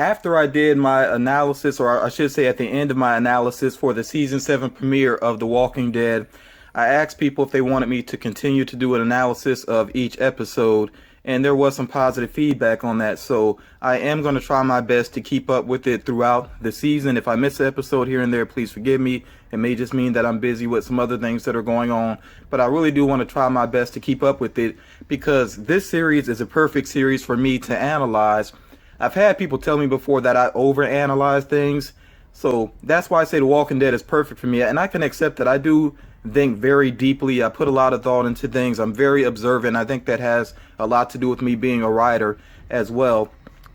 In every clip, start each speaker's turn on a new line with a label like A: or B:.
A: after I did my analysis, or I should say at the end of my analysis for the season 7 premiere of The Walking Dead, I asked people if they wanted me to continue to do an analysis of each episode, and there was some positive feedback on that. So I am going to try my best to keep up with it throughout the season. If I miss an episode here and there, please forgive me. It may just mean that I'm busy with some other things that are going on, but I really do want to try my best to keep up with it, because this series is a perfect series for me to analyze. I've had people tell me before that I overanalyze things, so that's why I say The Walking Dead is perfect for me, and I can accept that. I do think very deeply. I put a lot of thought into things. I'm very observant. I think that has a lot to do with me being a writer as well.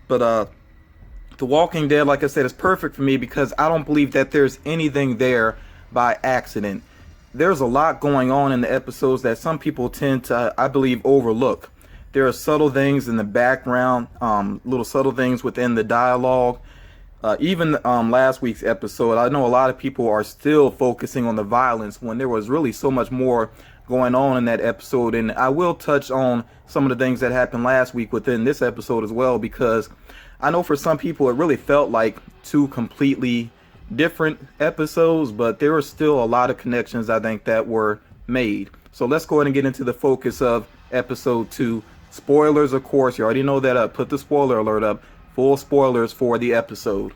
A: But The Walking Dead, like I said, is perfect for me because I don't believe that there's anything there by accident. There's a lot going on in the episodes that some people tend to, I believe, overlook. There are subtle things in the background, little subtle things within the dialogue. Even last week's episode, I know a lot of people are still focusing on the violence when there was really so much more going on in that episode. And I will touch on some of the things that happened last week within this episode as well, because I know for some people it really felt like two completely different episodes, but there were still a lot of connections, I think, that were made. So let's go ahead and get into the focus of episode 2. Spoilers, of course. You already know that. I put the spoiler alert up. Full spoilers for the episode.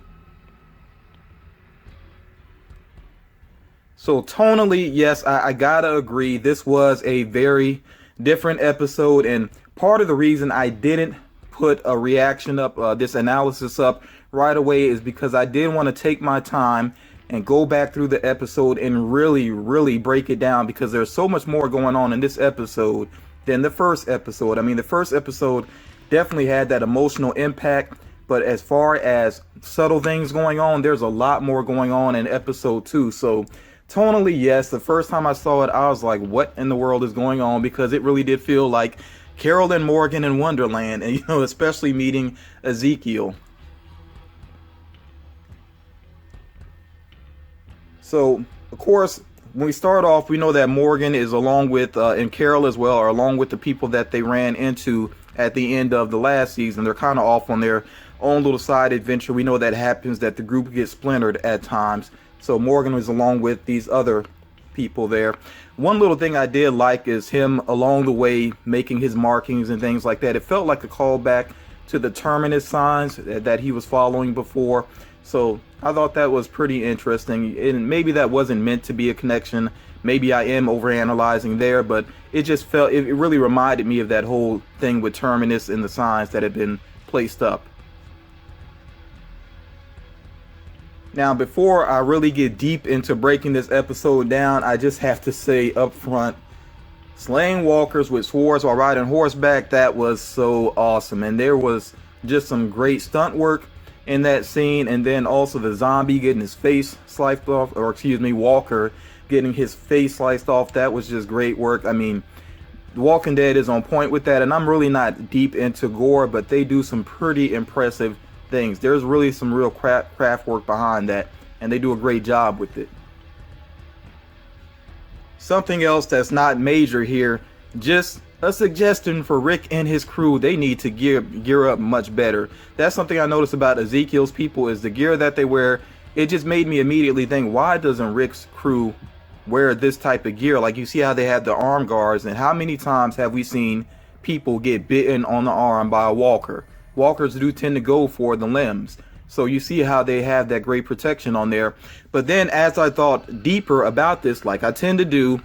A: So tonally, yes, I gotta agree. This was a very different episode, and part of the reason I didn't put a reaction up, this analysis up right away, is because I did want to take my time and go back through the episode and really break it down, because there's so much more going on in this episode than the first episode. I mean, the first episode definitely had that emotional impact, but as far as subtle things going on, there's a lot more going on in episode 2. So tonally, yes, the first time I saw it, I was like, what in the world is going on? Because it really did feel like Carol and Morgan in Wonderland, and especially meeting Ezekiel. So, of course, when we start off, we know that Morgan is along with, and Carol as well, are along with the people that they ran into at the end of the last season. They're kind of off on their own little side adventure. We know that happens, that the group gets splintered at times. So Morgan was along with these other people there. One little thing I did like is him along the way making his markings and things like that. It felt like a callback to the terminus signs that he was following before. So I thought that was pretty interesting, and maybe that wasn't meant to be a connection. Maybe I am overanalyzing there, but it just felt, it really reminded me of that whole thing with terminus and the signs that had been placed up. Now, before I really get deep into breaking this episode down, I just have to say up front, slaying walkers with swords while riding horseback, that was so awesome. And there was just some great stunt work in that scene, and then also the zombie getting his face sliced off, or excuse me, Walker getting his face sliced off. That was just great work. I mean, The Walking Dead is on point with that, and I'm really not deep into gore, but they do some pretty impressive things. There's really some real craft work behind that, and they do a great job with it. Something else that's not major here, just a suggestion for Rick and his crew. They need to gear up much better. That's something I noticed about Ezekiel's people, is the gear that they wear. It just made me immediately think, why doesn't Rick's crew wear this type of gear? Like, you see how they have the arm guards, and how many times have we seen people get bitten on the arm by a walker? Walkers do tend to go for the limbs. So you see how they have that great protection on there. But then as I thought deeper about this, like I tend to do,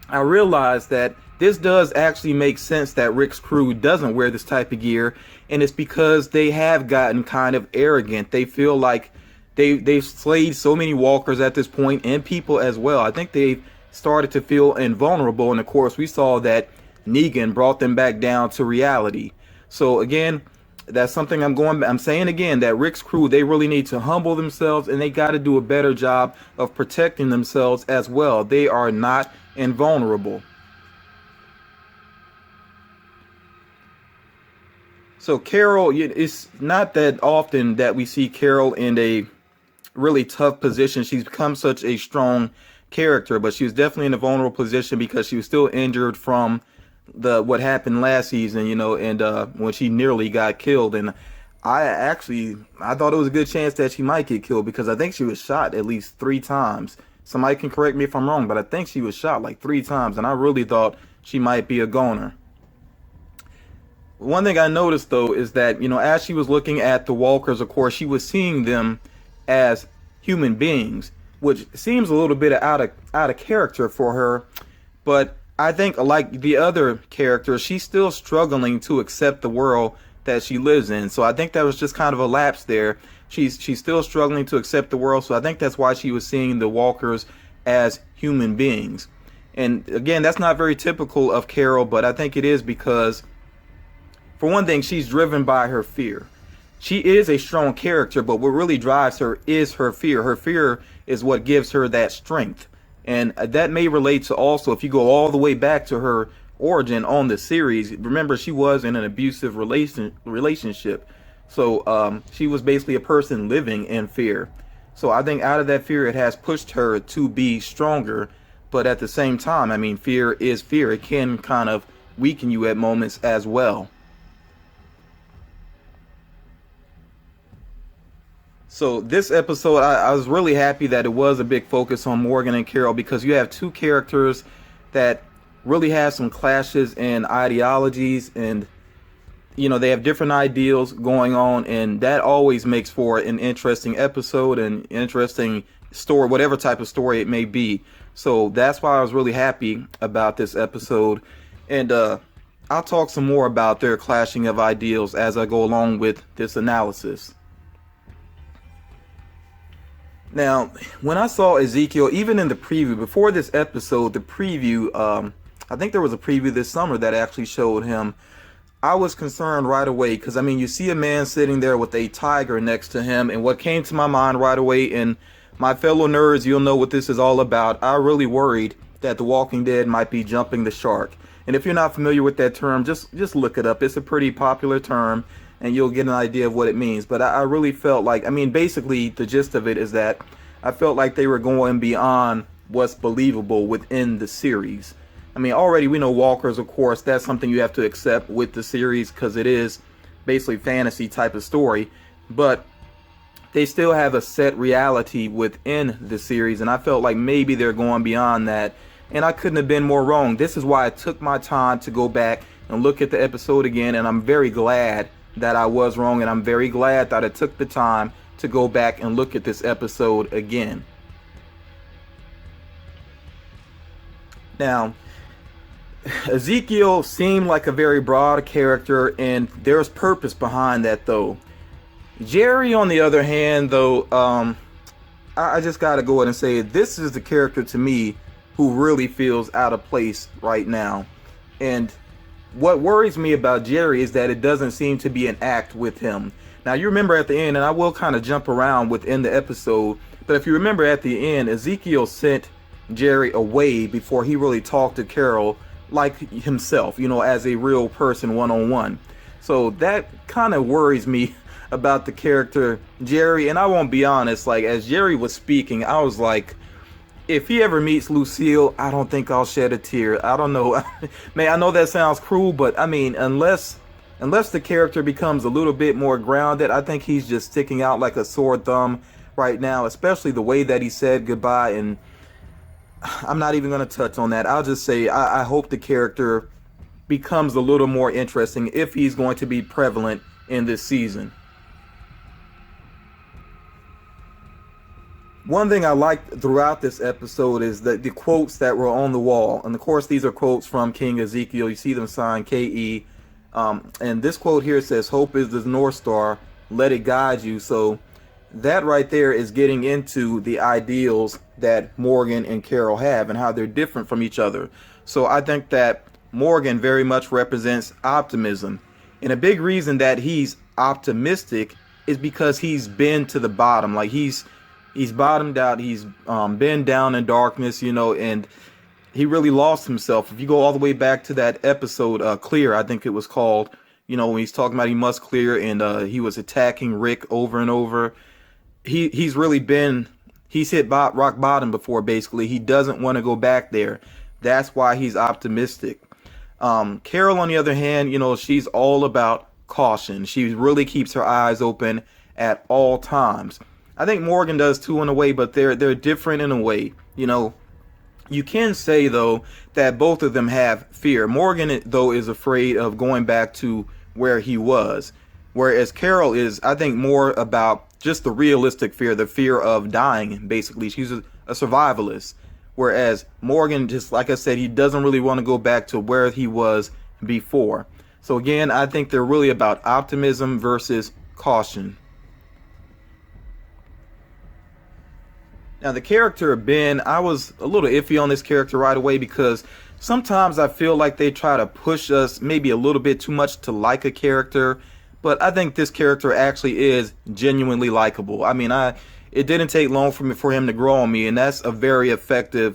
A: I realized that this does actually make sense that Rick's crew doesn't wear this type of gear. And it's because they have gotten kind of arrogant. They feel like they've slayed so many walkers at this point, and people as well. I think they've started to feel invulnerable. And of course, we saw that Negan brought them back down to reality. So again, that's something I'm saying again, that Rick's crew, they really need to humble themselves, and they got to do a better job of protecting themselves as well. They are not invulnerable. So Carol, it's not that often that we see Carol in a really tough position. She's become such a strong character, but she was definitely in a vulnerable position because she was still injured from what happened last season, and when she nearly got killed. And I thought it was a good chance that she might get killed because I think she was shot at least 3 times. Somebody can correct me if I'm wrong, but I think she was shot like 3 times, and I really thought she might be a goner. One thing I noticed though is that, as she was looking at the walkers, of course, she was seeing them as human beings, which seems a little bit out of character for her. But I think, like the other characters, she's still struggling to accept the world that she lives in. So I think that was just kind of a lapse there. She's still struggling to accept the world. So I think that's why she was seeing the walkers as human beings. And again, that's not very typical of Carol, but I think it is because, for one thing, she's driven by her fear. She is a strong character, but what really drives her is her fear. Her fear is what gives her that strength. And that may relate to also, if you go all the way back to her origin on the series, remember she was in an abusive relationship. So she was basically a person living in fear. So I think out of that fear, it has pushed her to be stronger. But at the same time, I mean, fear is fear. It can kind of weaken you at moments as well. So this episode, I was really happy that it was a big focus on Morgan and Carol, because you have two characters that really have some clashes in ideologies, and they have different ideals going on, and that always makes for an interesting episode and interesting story, whatever type of story it may be. So that's why I was really happy about this episode, and I'll talk some more about their clashing of ideals as I go along with this analysis. Now, when I saw Ezekiel, even in the preview, before this episode, the preview, I think there was a preview this summer that actually showed him. I was concerned right away because, I mean, you see a man sitting there with a tiger next to him, and what came to my mind right away, and my fellow nerds, you'll know what this is all about, I really worried that The Walking Dead might be jumping the shark. And if you're not familiar with that term, just look it up. It's a pretty popular term, and you'll get an idea of what it means. But I really felt like, I mean, basically the gist of it is that I felt like they were going beyond what's believable within the series. I mean, already we know walkers, of course, that's something you have to accept with the series because it is basically fantasy type of story. But they still have a set reality within the series, and I felt like maybe they're going beyond that. And I couldn't have been more wrong. This is why I took my time to go back and look at the episode again, and I'm very glad that I was wrong, and I'm very glad that I took the time to go back and look at this episode again. Now, Ezekiel seemed like a very broad character, and there's purpose behind that though. Jerry, on the other hand, though, I just gotta go ahead and say this is the character to me who really feels out of place right now. And what worries me about Jerry is that it doesn't seem to be an act with him. Now, you remember at the end, and I will kind of jump around within the episode, but if you remember at the end, Ezekiel sent Jerry away before he really talked to Carol like himself, as a real person one-on-one. So that kind of worries me about the character Jerry. And I won't be honest, like as Jerry was speaking, I was like, if he ever meets Lucille, I don't think I'll shed a tear. I don't know. Man, I know that sounds cruel, but I mean, unless the character becomes a little bit more grounded, I think he's just sticking out like a sore thumb right now, especially the way that he said goodbye. And I'm not even going to touch on that. I'll just say I hope the character becomes a little more interesting if he's going to be prevalent in this season. One thing I liked throughout this episode is the quotes that were on the wall. And of course, these are quotes from King Ezekiel. You see them signed K.E. And this quote here says, "Hope is the North Star, let it guide you." So that right there is getting into the ideals that Morgan and Carol have and how they're different from each other. So I think that Morgan very much represents optimism. And a big reason that he's optimistic is because he's been to the bottom. Like he's bottomed out. He's been down in darkness, and he really lost himself. If you go all the way back to that episode, Clear, I think it was called, when he's talking about he must clear, and he was attacking Rick over and over. He's hit rock bottom before, basically. He doesn't want to go back there. That's why he's optimistic. Carol, on the other hand, she's all about caution. She really keeps her eyes open at all times. I think Morgan does too in a way, but they're different in a way. You can say though that both of them have fear. Morgan though is afraid of going back to where he was, whereas Carol is, I think, more about just the realistic fear, the fear of dying. Basically, she's a survivalist, whereas Morgan, just like I said, he doesn't really want to go back to where he was before. So again, I think they're really about optimism versus caution. Now, the character of Ben, I was a little iffy on this character right away because sometimes I feel like they try to push us maybe a little bit too much to like a character, but I think this character actually is genuinely likable. I mean, it didn't take long for him to grow on me, and that's a very effectively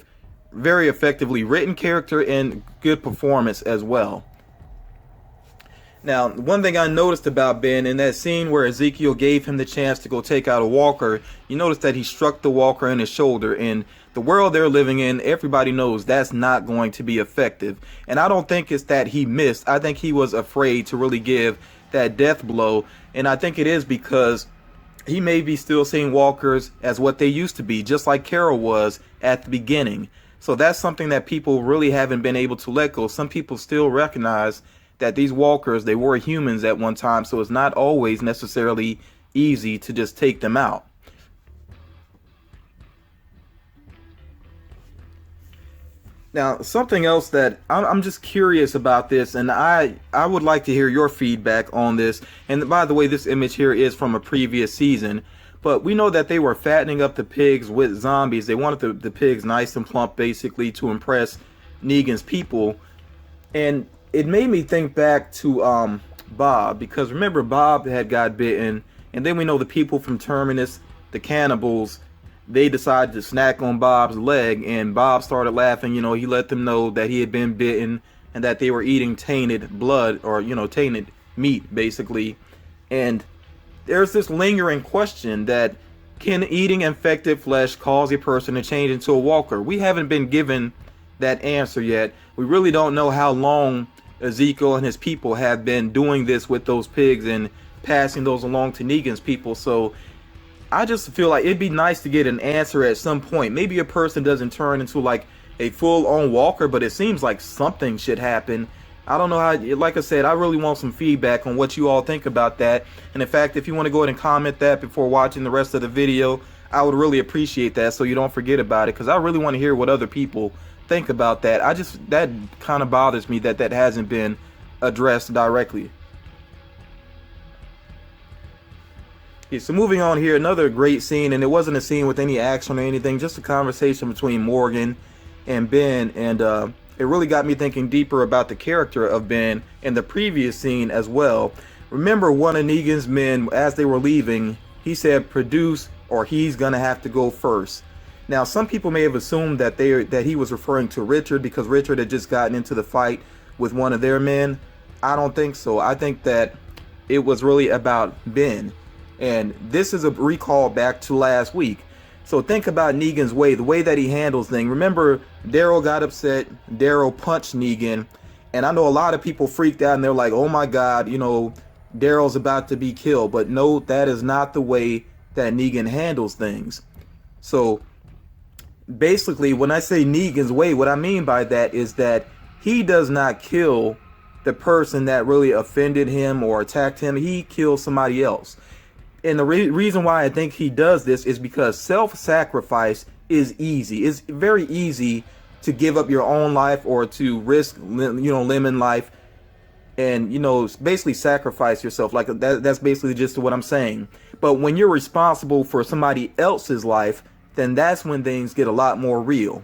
A: written character and good performance as well. Now, one thing I noticed about Ben in that scene where Ezekiel gave him the chance to go take out a walker, you notice that he struck the walker in his shoulder. In the world they're living in, everybody knows that's not going to be effective. And I don't think it's that he missed. I think he was afraid to really give that death blow. And I think it is because he may be still seeing walkers as what they used to be, just like Carol was at the beginning. So that's something that people really haven't been able to let go. Some people still recognize that these walkers, they were humans at one time, so it's not always necessarily easy to just take them out. Now, something else that I'm just curious about this, and I would like to hear your feedback on this. And by the way, this image here is from a previous season, but we know that they were fattening up the pigs with zombies. They wanted the pigs nice and plump, basically, to impress Negan's people. And it made me think back to Bob, because remember, Bob had got bitten, and then we know the people from Terminus, the cannibals, they decided to snack on Bob's leg, and Bob started laughing. He let them know that he had been bitten and that they were eating tainted blood, or tainted meat, basically. And there's this lingering question that, can eating infected flesh cause a person to change into a walker? We haven't been given that answer yet. We really don't know how long Ezekiel and his people have been doing this with those pigs and passing those along to Negan's people. So I just feel like it'd be nice to get an answer at some point. Maybe a person doesn't turn into like a full-on walker, but it seems like something should happen. I don't know how. Like I said, I really want some feedback on what you all think about that. And in fact, if you want to go ahead and comment that before watching the rest of the video, I would really appreciate that, so you don't forget about it, because I really want to hear what other people think about that. That kind of bothers me that hasn't been addressed directly. Okay, so moving on here, another great scene, and it wasn't a scene with any action or anything, just a conversation between Morgan and Ben, and it really got me thinking deeper about the character of Ben in the previous scene as well. Remember, one of Negan's men, as they were leaving, he said, "Produce, or he's gonna have to go first." Now, some people may have assumed that he was referring to Richard, because Richard had just gotten into the fight with one of their men. I don't think so. I think that it was really about Ben. And this is a recall back to last week. So think about Negan's way, the way that he handles things. Remember, Daryl got upset. Daryl punched Negan. And I know a lot of people freaked out and they're like, oh my God, Daryl's about to be killed. But no, that is not the way that Negan handles things. So basically, when I say Negan's way, what I mean by that is that he does not kill the person that really offended him or attacked him. He kills somebody else. And the reason why I think he does this is because self-sacrifice is easy. It's very easy to give up your own life or to risk, lemon life, and basically sacrifice yourself. Like that's basically just what I'm saying. But when you're responsible for somebody else's life, then that's when things get a lot more real.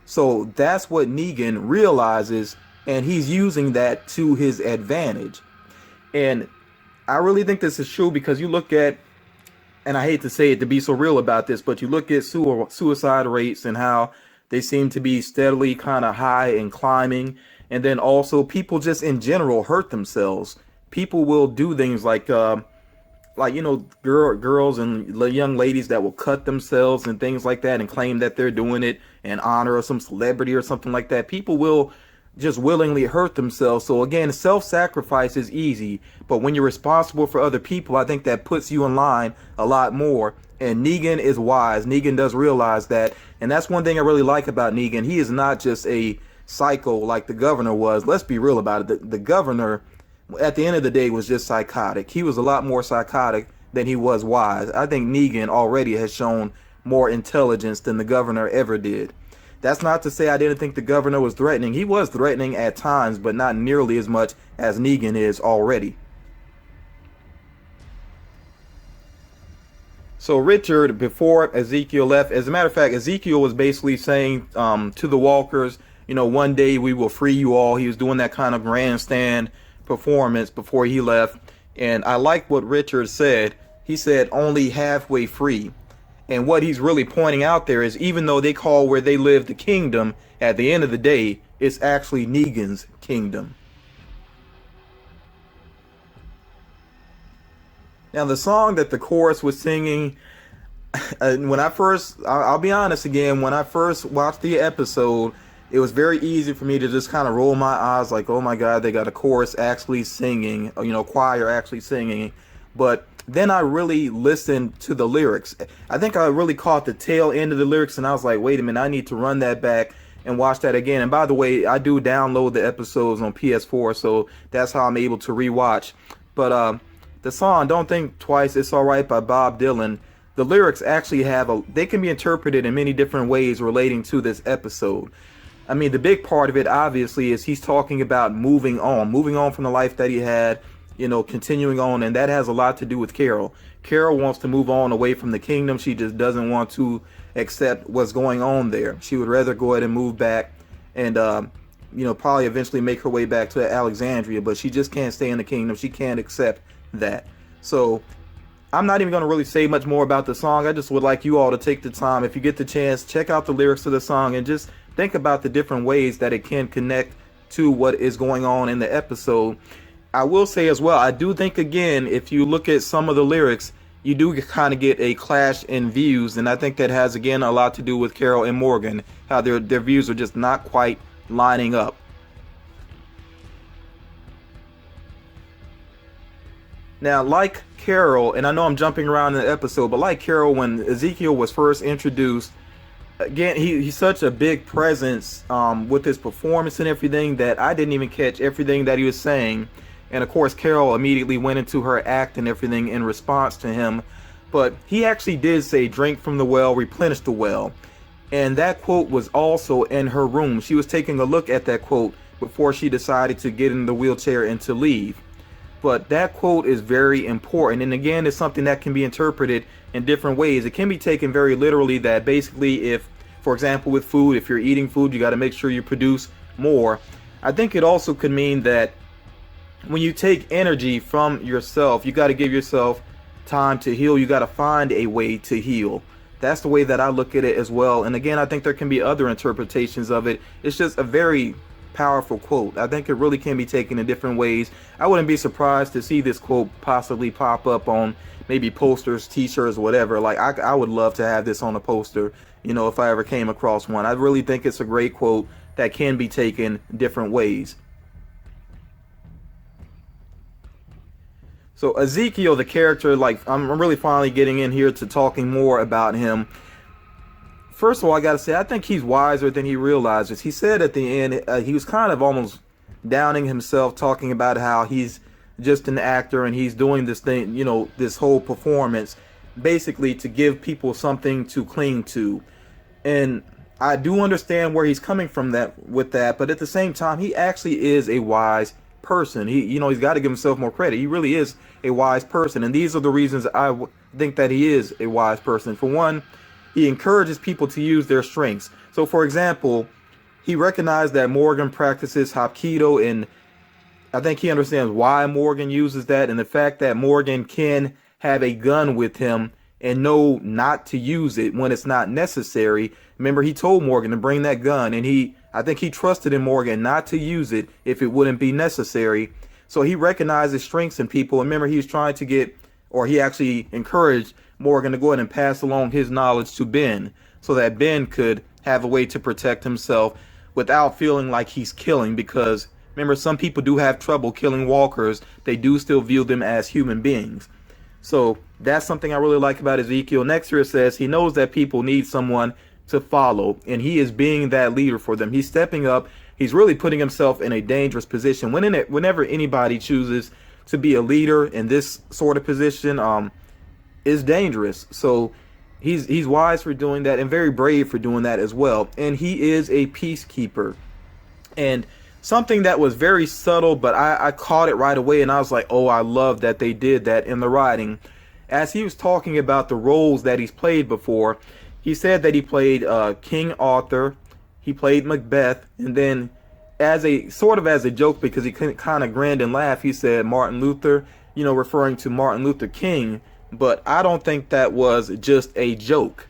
A: So that's what Negan realizes, and he's using that to his advantage. And I really think this is true, because you look at, and I hate to say it to be so real about this, but you look at suicide rates and how they seem to be steadily kind of high and climbing. And then also people just in general hurt themselves. People will do things like girls and young ladies that will cut themselves and things like that and claim that they're doing it in honor of some celebrity or something like that. People will just willingly hurt themselves. So again, self-sacrifice is easy, but when you're responsible for other people, I think that puts you in line a lot more. And Negan is wise. Negan does realize that, and that's one thing I really like about Negan. He is not just a psycho like the governor was. Let's be real about it. The governor, at the end of the day, was just psychotic. He was a lot more psychotic than he was wise. I think Negan already has shown more intelligence than the governor ever did. That's not to say I didn't think the governor was threatening. He was threatening at times, but not nearly as much as Negan is already. So Richard, before Ezekiel left, as a matter of fact, Ezekiel was basically saying to the walkers, one day we will free you all. He was doing that kind of grandstand performance before he left. And I like what Richard said. He said only halfway free. And what he's really pointing out there is, even though they call where they live the kingdom, at the end of the day, it's actually Negan's kingdom. Now, the song that the chorus was singing, I'll be honest again, when I first watched the episode, it was very easy for me to just kind of roll my eyes like, oh my God, they got a chorus actually singing, choir actually singing. But then I really listened to the lyrics. I think I really caught the tail end of the lyrics, and I was like, wait a minute, I need to run that back and watch that again. And by the way, I do download the episodes on PS4, so that's how I'm able to rewatch. But the song "Don't Think Twice, It's Alright" by Bob Dylan, the lyrics actually they can be interpreted in many different ways relating to this episode. I mean, the big part of it, obviously, is he's talking about moving on from the life that he had, continuing on, and that has a lot to do with Carol. Carol wants to move on away from the kingdom. She just doesn't want to accept what's going on there. She would rather go ahead and move back and, probably eventually make her way back to Alexandria, but she just can't stay in the kingdom. She can't accept that. So I'm not even going to really say much more about the song. I just would like you all to take the time, if you get the chance, check out the lyrics to the song and just think about the different ways that it can connect to what is going on in the episode. I will say as well, I do think, again, if you look at some of the lyrics, you do kind of get a clash in views, and I think that has, again, a lot to do with Carol and Morgan, how their views are just not quite lining up. Now, like Carol, and I know I'm jumping around in the episode, but like Carol, when Ezekiel was first introduced, again, he's such a big presence with his performance and everything that I didn't even catch everything that he was saying. And of course, Carol immediately went into her act and everything in response to him. But he actually did say, "Drink from the well, replenish the well." And that quote was also in her room. She was taking a look at that quote before she decided to get in the wheelchair and to leave. But that quote is very important. And again, it's something that can be interpreted in different ways. It can be taken very literally, that basically if, for example, with food, if you're eating food, you got to make sure you produce more. I think it also could mean that when you take energy from yourself, you got to give yourself time to heal. You got to find a way to heal. That's the way that I look at it as well. And again, I think there can be other interpretations of it. It's just a very powerful quote. I think it really can be taken in different ways. I wouldn't be surprised to see this quote possibly pop up on maybe posters, t-shirts, whatever. Like I would love to have this on a poster, if I ever came across one. I really think it's a great quote that can be taken different ways. So Ezekiel, the character, I'm really finally getting in here to talking more about him. First of all, I got to say, I think he's wiser than he realizes. He said at the end, he was kind of almost downing himself, talking about how he's just an actor and he's doing this thing, this whole performance, basically to give people something to cling to. And I do understand where he's coming from with that, but at the same time, he actually is a wise person. He's got to give himself more credit. He really is a wise person, and these are the reasons I think that he is a wise person. For one, he encourages people to use their strengths. So, for example, he recognized that Morgan practices Hapkido, and I think he understands why Morgan uses that, and the fact that Morgan can have a gun with him and know not to use it when it's not necessary. Remember, he told Morgan to bring that gun, and I think he trusted in Morgan not to use it if it wouldn't be necessary. So he recognizes strengths in people. And remember, he was trying to he actually encouraged Morgan to go ahead and pass along his knowledge to Ben so that Ben could have a way to protect himself. without feeling like he's killing, because remember, some people do have trouble killing walkers. They do still view them as human beings. So that's something I really like about Ezekiel. Next here it says he knows that people need someone to follow, and he is being that leader for them. He's stepping up. He's really putting himself in a dangerous position. Whenever anybody chooses to be a leader in this sort of position, is dangerous. So he's wise for doing that, and very brave for doing that as well. And he is a peacekeeper. And something that was very subtle, but I caught it right away, and I was like, oh, I love that they did that in the writing. As he was talking about the roles that he's played before, he said that he played King Arthur, he played Macbeth, and then as a joke, because he kind of grinned and laughed, he said Martin Luther, referring to Martin Luther King. But I don't think that was just a joke.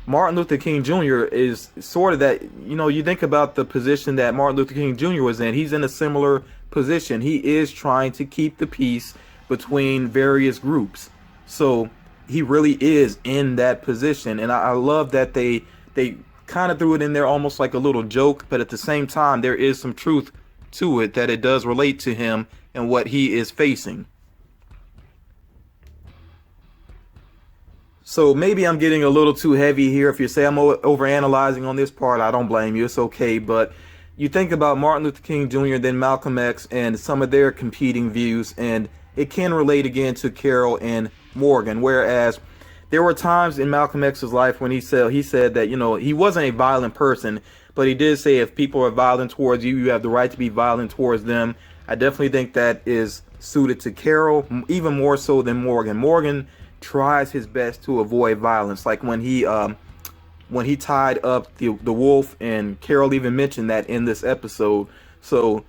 A: Martin Luther King Jr. is sort of that, you think about the position that Martin Luther King Jr. was in. He's in a similar position. He is trying to keep the peace between various groups. So he really is in that position. And I love that they kind of threw it in there almost like a little joke, but at the same time, there is some truth to it, that it does relate to him and what he is facing. So maybe I'm getting a little too heavy here. If you say I'm overanalyzing on this part, I don't blame you. It's okay. But you think about Martin Luther King Jr., then Malcolm X, and some of their competing views, and it can relate again to Carol and Morgan. Whereas there were times in Malcolm X's life when he said that, he wasn't a violent person, but he did say if people are violent towards you, you have the right to be violent towards them. I definitely think that is suited to Carol, even more so than Morgan. Morgan tries his best to avoid violence, like when he tied up the wolf, and Carol even mentioned that in this episode. So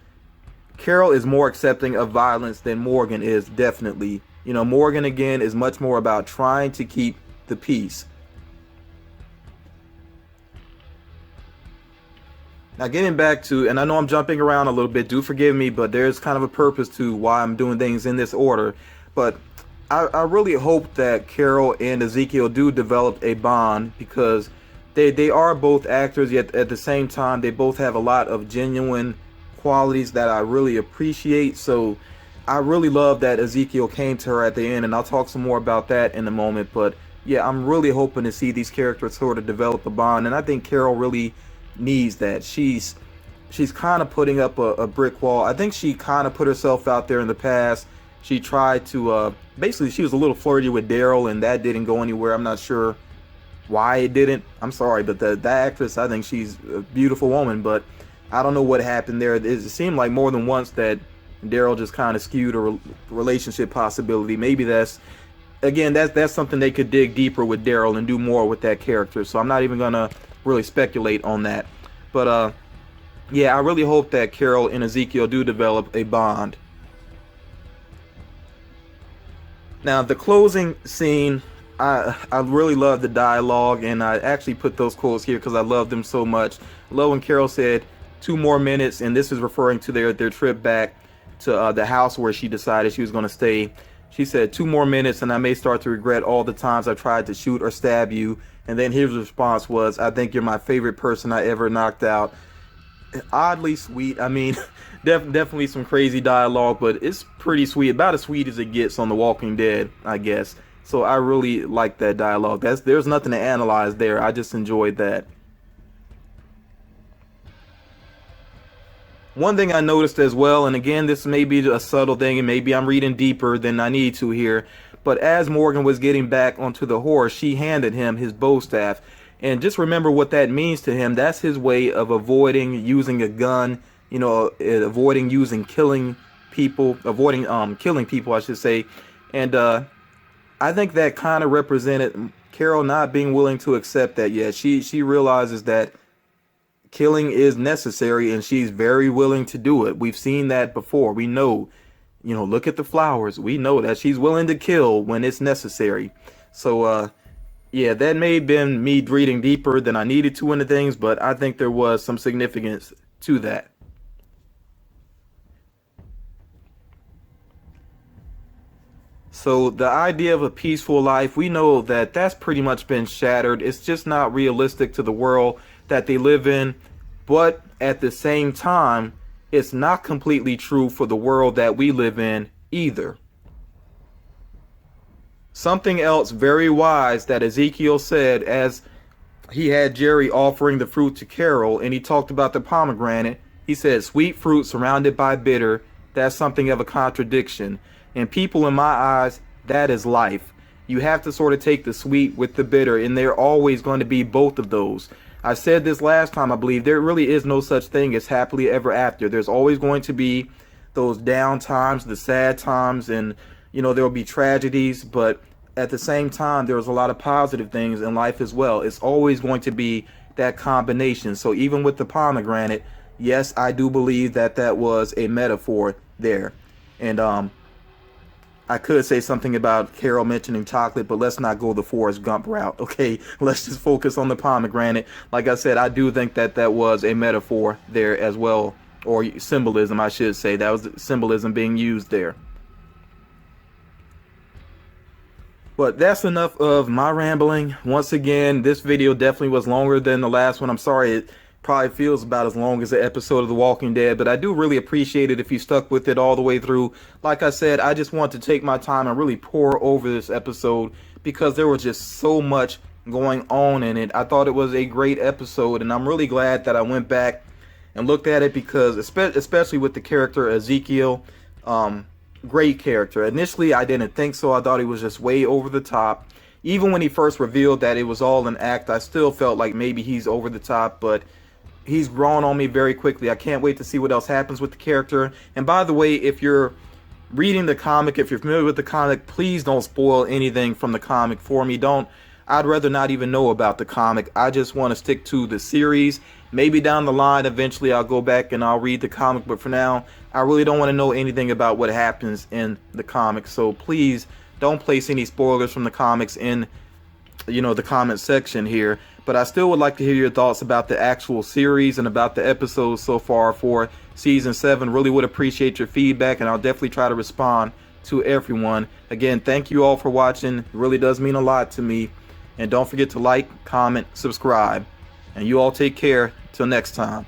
A: Carol is more accepting of violence than Morgan is, definitely. Morgan again is much more about trying to keep the peace. Now getting back to, and I know I'm jumping around a little bit, do forgive me, but there's kind of a purpose to why I'm doing things in this order. But I really hope that Carol and Ezekiel do develop a bond, because they are both actors, yet at the same time they both have a lot of genuine qualities that I really appreciate. So I really love that Ezekiel came to her at the end, and I'll talk some more about that in a moment. But yeah, I'm really hoping to see these characters sort of develop a bond, and I think Carol really needs that. She's kind of putting up a brick wall. I think she kind of put herself out there in the past. She tried to basically, she was a little flirty with Daryl, and that didn't go anywhere. I'm not sure why it didn't. I'm sorry, but the actress, I think she's a beautiful woman, but I don't know what happened there. It seemed like more than once that Daryl just kind of skewed a relationship possibility. Maybe that's something they could dig deeper with Daryl and do more with that character. So I'm not even gonna really speculate on that. But yeah, I really hope that Carol and Ezekiel do develop a bond. Now, the closing scene, I really love the dialogue, and I actually put those quotes here because I love them so much. I love when Carol said 2 more minutes, and this is referring to their trip back to the house where she decided she was going to stay. She said 2 more minutes, and I may start to regret all the times I tried to shoot or stab you. And then his response was, I think you're my favorite person I ever knocked out. Oddly sweet. I mean, definitely some crazy dialogue, but it's pretty sweet. About as sweet as it gets on The Walking Dead, I guess. So I really like that dialogue. There's nothing to analyze there. I just enjoyed that. One thing I noticed as well, and again, this may be a subtle thing, and maybe I'm reading deeper than I need to here, but as Morgan was getting back onto the horse, she handed him his bow staff. And just remember what that means to him. That's his way of avoiding using a gun, avoiding killing people, I should say. And I think that kind of represented Carol not being willing to accept that yet. She realizes that killing is necessary, and she's very willing to do it. We've seen that before. We know, look at the flowers. We know that she's willing to kill when it's necessary. So, yeah, that may have been me reading deeper than I needed to into things, but I think there was some significance to that. So the idea of a peaceful life, we know that that's pretty much been shattered. It's just not realistic to the world that they live in. But at the same time, it's not completely true for the world that we live in either. Something else very wise that Ezekiel said as he had Jerry offering the fruit to Carol, and he talked about the pomegranate. He said, sweet fruit surrounded by bitter, that's something of a contradiction. And people, in my eyes, that is life. You have to sort of take the sweet with the bitter, and they're always going to be both of those. I said this last time, I believe, there really is no such thing as happily ever after. There's always going to be those down times, the sad times, and, there will be tragedies, but at the same time, there's a lot of positive things in life as well. It's always going to be that combination. So even with the pomegranate, yes, I do believe that that was a metaphor there. And I could say something about Carol mentioning chocolate, but let's not go the Forrest Gump route. Okay, let's just focus on the pomegranate. Like I said, I do think that that was a metaphor there as well, or symbolism, I should say. That was symbolism being used there. But that's enough of my rambling. Once again, this video definitely was longer than the last one. I'm sorry it probably feels about as long as the episode of The Walking Dead, but I do really appreciate it if you stuck with it all the way through. Like I said, I just want to take my time and really pour over this episode because there was just so much going on in it. I thought it was a great episode, and I'm really glad that I went back and looked at it because especially with the character Ezekiel, great character. Initially, I didn't think so. I thought he was just way over the top. Even when he first revealed that it was all an act, I still felt like maybe he's over the top, but he's grown on me very quickly. I can't wait to see what else happens with the character. And by the way, if you're reading the comic, if you're familiar with the comic, please don't spoil anything from the comic for me. I'd rather not even know about the comic. I just want to stick to the series. Maybe down the line, eventually I'll go back and I'll read the comic, but for now, I really don't want to know anything about what happens in the comic. So please don't place any spoilers from the comics in, the comment section here. But I still would like to hear your thoughts about the actual series and about the episodes so far for season 7. Really would appreciate your feedback, and I'll definitely try to respond to everyone. Again, thank you all for watching. It really does mean a lot to me. And don't forget to like, comment, subscribe. And you all take care. Till next time.